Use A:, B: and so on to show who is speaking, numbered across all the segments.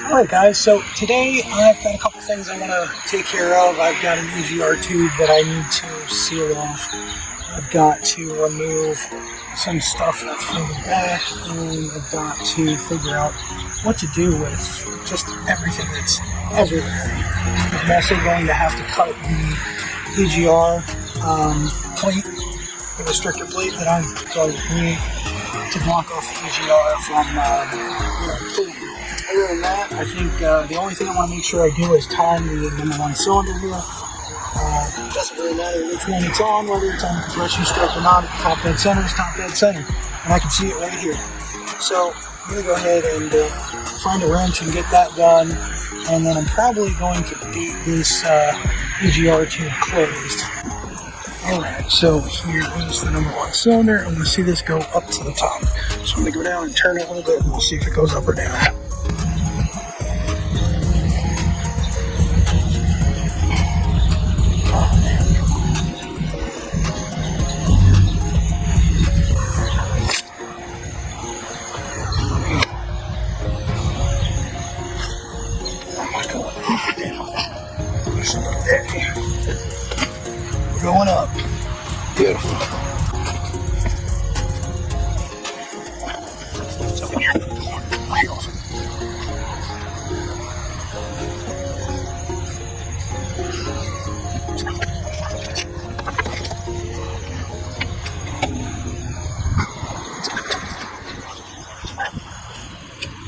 A: Alright guys, so today I've got a couple things I want to take care of. I've got an EGR tube that I need to seal off. I've got to remove some stuff that's from the back, and I've got to figure out what to do with just everything that's everywhere. I'm also going to have to cut the EGR plate, the restrictor plate that I've got to block off the EGR from pulling. Other than that, I think the only thing I want to make sure I do is time the number one cylinder here. It doesn't really matter which one it's on, whether it's on the compression stroke or not. Top dead center is top dead center, and I can see it right here. So I'm going to go ahead and find a wrench and get that done, and then I'm probably going to beat this EGR tube closed. Alright, so here is the number one cylinder. I'm going to see this go up to the top. So I'm going to go down and turn it a little bit, and we'll see if it goes up or down. Going up. Beautiful. It's up in here. Right off.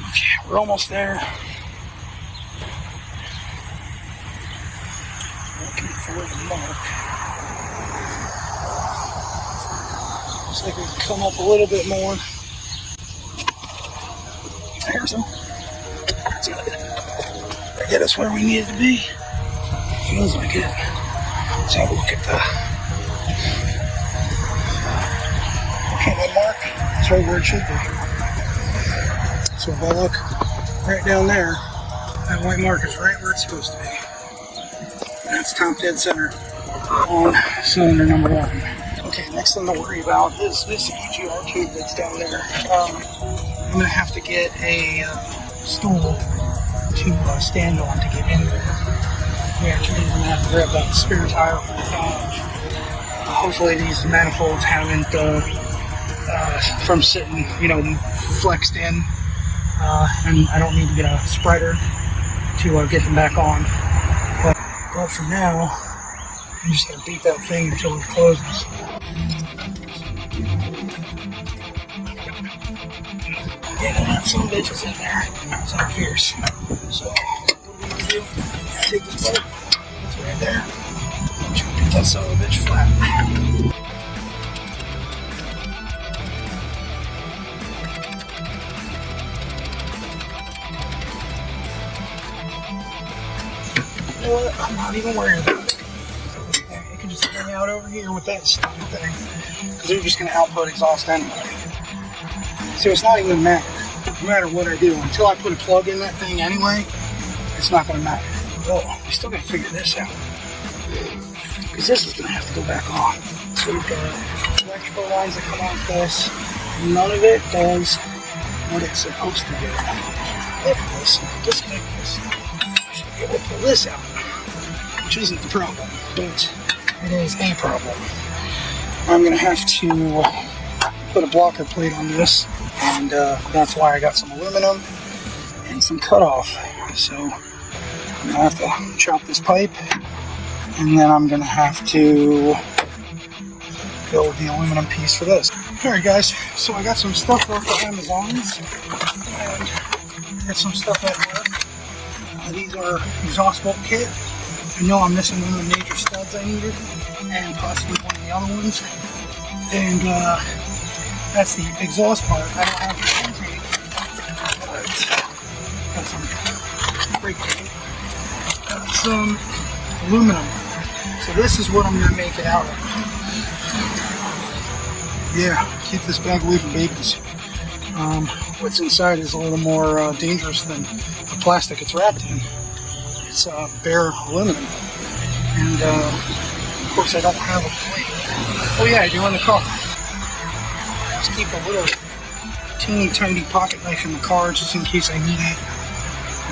A: Okay, we're almost there. Looking for the mark. Looks like we can come up a little bit more. There's them. That's good. That get us where we need it to be. Feels like it. Let's have a look at the. Okay, that mark is right where it should be. So if I look right down there, that white mark is right where it's supposed to be. That's top dead center on cylinder number one. Okay, next thing to worry about is this EGR tube that's down there. I'm going to have to get a stool to stand on to get in there. We actually going to have to grab that spare tire from the garage. Hopefully these manifolds haven't, from sitting, flexed in, and I don't need to get a spreader to get them back on. But for now, I'm just going to beat that thing until it closes. Yeah, that some bitches in there. So fierce. So, what are we going to do? Take this bolt. It's right there. Just beat that son of a bitch flat. You know what? I'm not even worried about it. It can just hang out over here with that stupid thing. Because they're just going to output exhaust anyway. So it's not even going to matter. No matter what I do. Until I put a plug in that thing anyway, it's not going to matter. Well, we still got to figure this out. Because this is going to have to go back on. So we've got electrical lines that come off this. None of it does what it's supposed to do. Lift this, disconnect this. I should be able to pull this out. Which isn't the problem, but it is a problem. I'm going to have to put a blocker plate on this, and that's why I got some aluminum and some cutoff. So I'm going to have to chop this pipe, and then I'm going to have to build the aluminum piece for this. Alright guys, so I got some stuff off the Amazons, and got some stuff at work. These are exhaust bolt kit. I know I'm missing one of the major studs I needed, and possibly one of the other ones. And that's the exhaust part. I don't have the intake, but got some brake tape. Got some aluminum. So this is what I'm going to make it out of. Yeah, keep this bag away from babies. What's inside is a little more dangerous than the plastic it's wrapped in. It's bare aluminum. And of course I don't have a plate. Oh yeah, I do in the car. Just keep a little teeny tiny pocket knife in the car just in case I need it.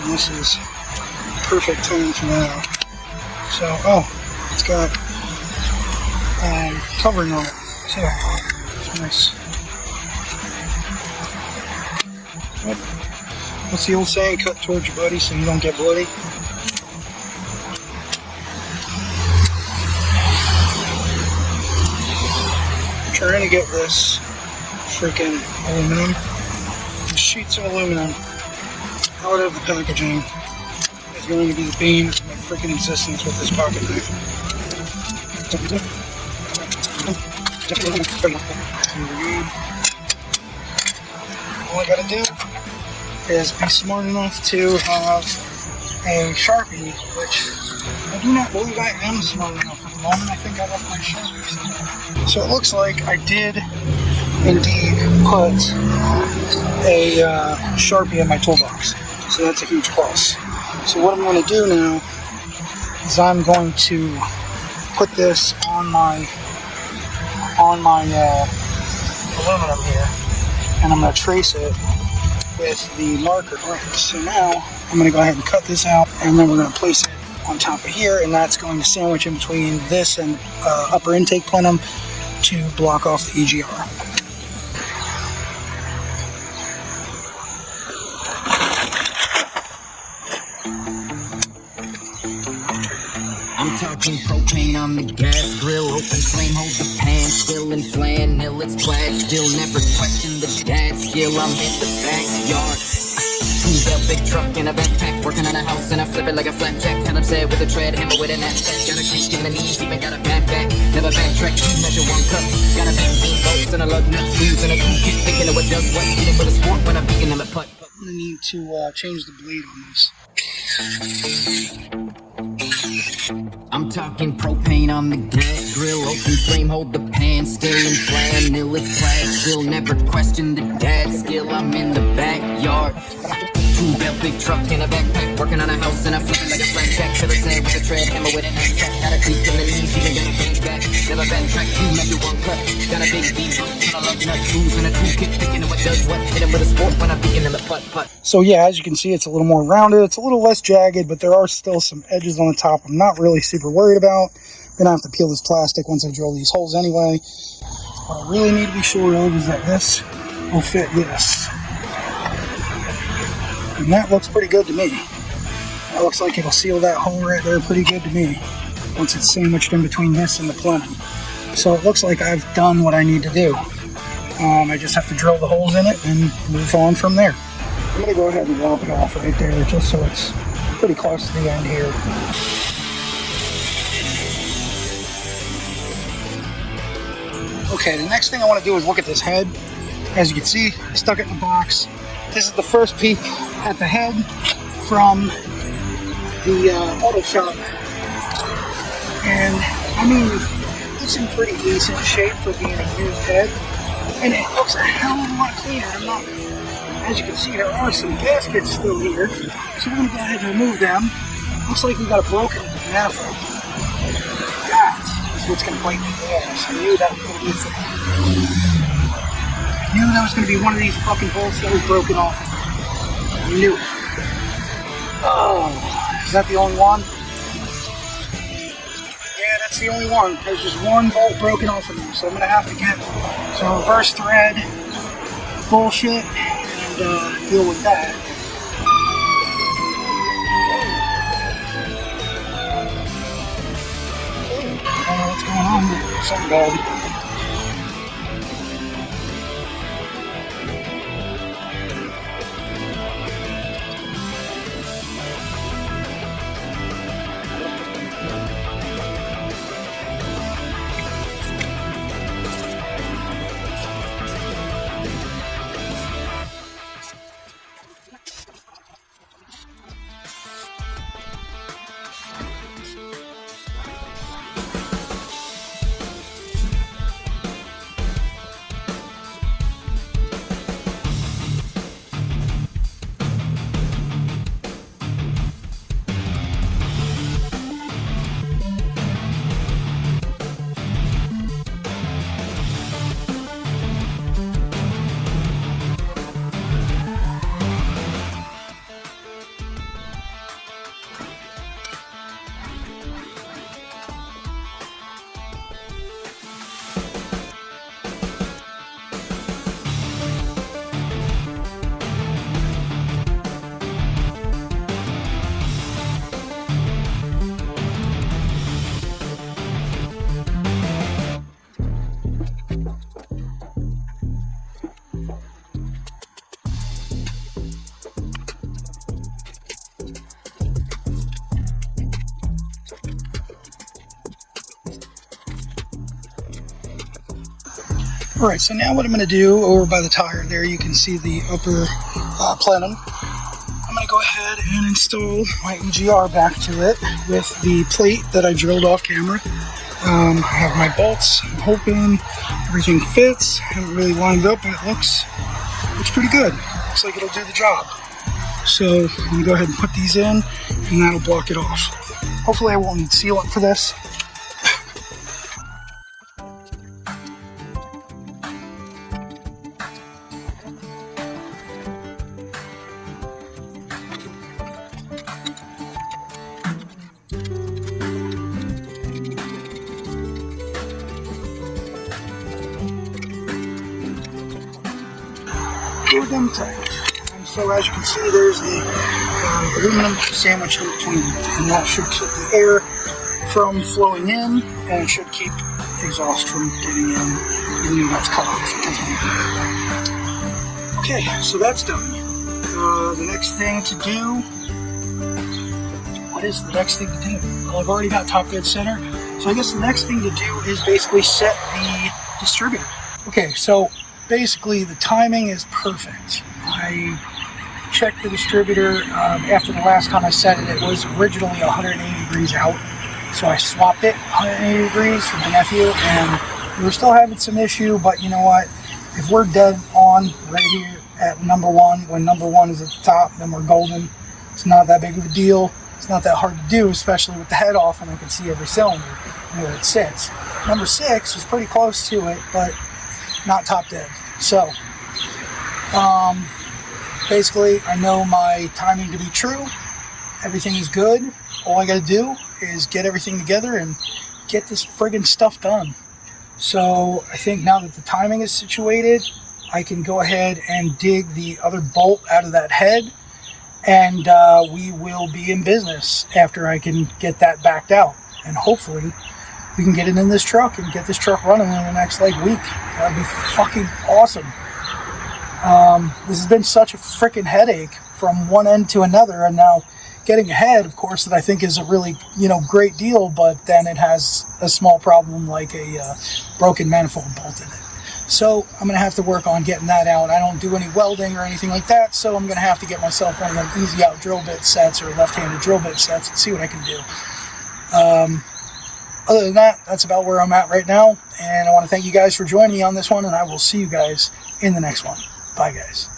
A: and this is perfect tone for that. So, oh, it's got covering on it. So, it's nice. Yep. What's the old saying? Cut towards your buddy so you don't get bloody. I'm trying to get this freaking aluminum, sheets of aluminum out of the packaging. It's going to be the bane of my freaking existence with this pocket knife. All I gotta do is be smart enough to have a Sharpie, which I do not believe I am smart enough at the moment. I think I left my Sharpie. So it looks like I did indeed put a Sharpie in my toolbox. So that's a huge plus. So what I'm going to do now is I'm going to put this on my aluminum here, and I'm going to trace it with the marker. Alright, so now I'm going to go ahead and cut this out, and then we're going to place it on top of here, and that's going to sandwich in between this and upper intake plenum to block off the EGR.
B: I'm talking propane on the gas grill, open flame, hold the pan, still in flannel, it's plaid, still never question the dad skill, I'm in the backyard. Got a big truck in a backpack, working on a house and I flip it like a flapjack, kind of sad with a tread, hammer with an axe, got a creak in the knees, even got a backpack, never backtrack, measure one cup, got a benzene bolts and a lug nut, screws and a toolkit, thinking of what does what, getting with a sport when I'm beating them at putt.
A: I'm going to need to change the blade on this.
B: I'm talking propane on the gas grill, open flame, hold the pan, still in flannel, it's plaid, still never question the dad skill, I'm in the backyard. Two-belt big truck in a backpack, working on a house and I flip it like a flapjack, never sad with a tread, hammer with an axe, got a creak in the knees, even got a backpack, never backtrack, you measure one cut, got a big beat, and a lug nut, screws and a toolkit, thinking of what does what, hit him with a sport when I'm beating them at putt.
A: So yeah, as you can see, it's a little more rounded. It's a little less jagged, but there are still some edges on the top I'm not really super worried about. I'm going to have to peel this plastic once I drill these holes anyway. What I really need to be sure of is that this will fit this. And that looks pretty good to me. That looks like it'll seal that hole right there pretty good to me once it's sandwiched in between this and the plenum. So it looks like I've done what I need to do. I just have to drill the holes in it and move on from there. I'm going to go ahead and lop it off right there just so it's pretty close to the end here. Okay, the next thing I want to do is look at this head. As you can see, I stuck it in the box. This is the first peek at the head from the auto shop. And I mean, it's in pretty decent shape for being a used head. And it looks a hell of a lot cleaner. As you can see, there are some gaskets still here. So we're going to go ahead and remove them. Looks like we got a broken manifold. That is what's going to bite me in the ass. I knew that was going to be a thing. I knew that was going to be one of these fucking bolts that was broken off. I knew it. Oh, is that the only one? Yeah, that's the only one. There's just one bolt broken off of them, so I'm going to have to get some reverse thread bullshit and deal with that. I don't know what's going on, but something bad. Alright, so now what I'm going to do, over by the tire there, you can see the upper plenum. I'm going to go ahead and install my EGR back to it with the plate that I drilled off camera. I have my bolts. I'm hoping everything fits. I haven't really lined it up, but it looks pretty good. Looks like it'll do the job. So I'm going to go ahead and put these in, and that'll block it off. Hopefully I won't need sealant for this. Them tight. And so as you can see, there's the aluminum sandwich in between, and that should keep the air from flowing in, and it should keep exhaust from getting in, even though that's cut off. Okay, so that's done. The next thing to do, what is the next thing to do? Well, I've already got top dead center, so I guess the next thing to do is basically set the distributor. Okay, so basically the timing is perfect. I checked the distributor after the last time I set it. It was originally 180 degrees out, so I swapped it 180 degrees for my nephew, and we were still having some issue, but you know what, if we're dead on right here at number one, when number one is at the top, then we're golden. It's not that big of a deal. It's not that hard to do, especially with the head off, and I can see every cylinder where it sits. Number 6 is pretty close to it, but not top dead. So basically I know my timing to be true. Everything is good. All I got to do is get everything together and get this friggin' stuff done. So I think now that the timing is situated, I can go ahead and dig the other bolt out of that head, and we will be in business after I can get that backed out, and hopefully we can get it in this truck and get this truck running in the next like week. That would be fucking awesome. This has been such a freaking headache from one end to another, and now getting ahead, of course, that I think is a really, great deal, but then it has a small problem like a broken manifold bolt in it. So I'm going to have to work on getting that out. I don't do any welding or anything like that, so I'm going to have to get myself one of them easy out drill bit sets or left-handed drill bit sets and see what I can do. Other than that, that's about where I'm at right now, and I want to thank you guys for joining me on this one, and I will see you guys in the next one. Bye, guys.